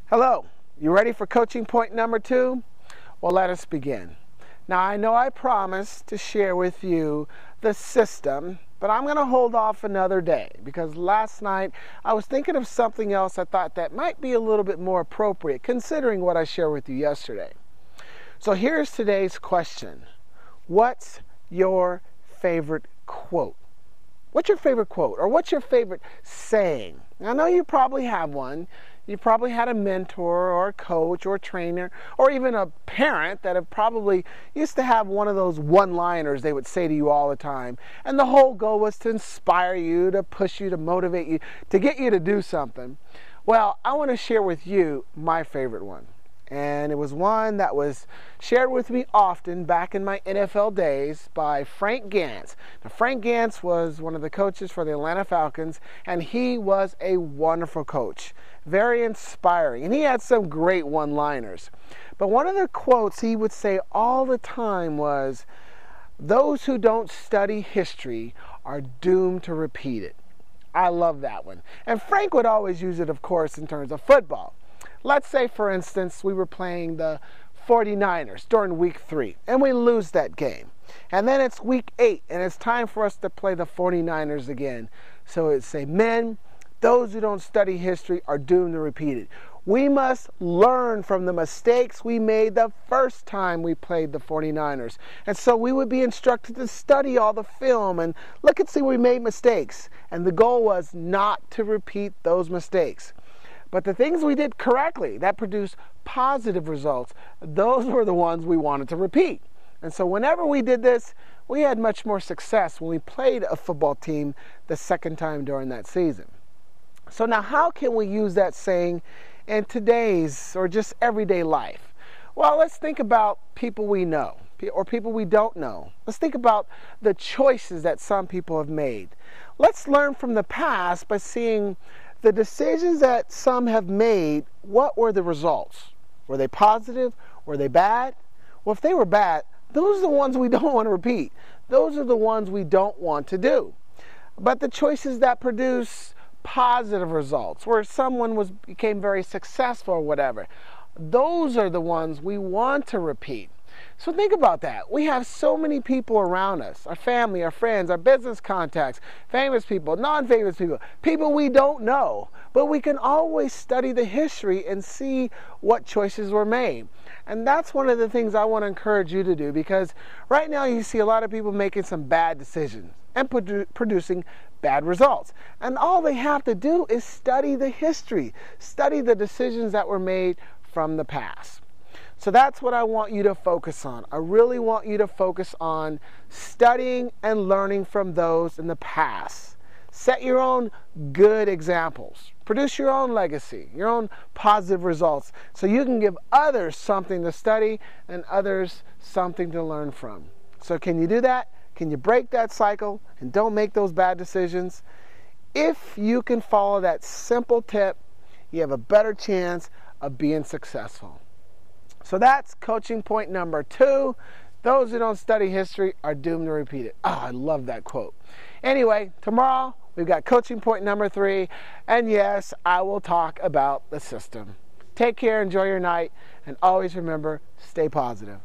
Hello, you ready for coaching point number 2? Well, let us begin. Now, I know I promised to share with you the system, but I'm going to hold off another day because last night I was thinking of something else I thought that might be a little bit more appropriate considering what I shared with you yesterday. So here's today's question. What's your favorite quote? What's your favorite quote or what's your favorite saying? I know you probably have one. You probably had a mentor or a coach or a trainer or even a parent that have probably used to have one of those one-liners they would say to you all the time. And the whole goal was to inspire you, to push you, to motivate you, to get you to do something. Well, I want to share with you my favorite one. And it was one that was shared with me often back in my NFL days by Frank Gansz. Now, Frank Gansz was one of the coaches for the Atlanta Falcons, and he was a wonderful coach, very inspiring, and he had some great one-liners. But one of the quotes he would say all the time was, "Those who don't study history are doomed to repeat it." I love that one. And Frank would always use it, of course, in terms of football. Let's say, for instance, we were playing the 49ers during week 3, and we lose that game. And then it's week 8, and it's time for us to play the 49ers again. So it'd say, "Men, those who don't study history are doomed to repeat it." We must learn from the mistakes we made the first time we played the 49ers. And so we would be instructed to study all the film and look and see where we made mistakes. And the goal was not to repeat those mistakes. But the things we did correctly, that produced positive results, those were the ones we wanted to repeat. And so whenever we did this, we had much more success when we played a football team the second time during that season. So now how can we use that saying in today's or just everyday life? Well, let's think about people we know or people we don't know. Let's think about the choices that some people have made. Let's learn from the past by seeing the decisions that some have made. What were the results? Were they positive? Were they bad? Well, if they were bad, those are the ones we don't want to repeat. Those are the ones we don't want to do. But the choices that produce positive results, where someone became very successful or whatever, those are the ones we want to repeat. So think about that. We have so many people around us, our family, our friends, our business contacts, famous people, non-famous people, people we don't know. But we can always study the history and see what choices were made. And that's one of the things I want to encourage you to do, because right now you see a lot of people making some bad decisions and producing bad results. And all they have to do is study the history, study the decisions that were made from the past. So that's what I want you to focus on. I really want you to focus on studying and learning from those in the past. Set your own good examples. Produce your own legacy, your own positive results, so you can give others something to study and others something to learn from. So can you do that? Can you break that cycle and don't make those bad decisions? If you can follow that simple tip, you have a better chance of being successful. So that's coaching point number 2. Those who don't study history are doomed to repeat it. Oh, I love that quote. Anyway, tomorrow we've got coaching point number 3. And yes, I will talk about the system. Take care, enjoy your night, and always remember, stay positive.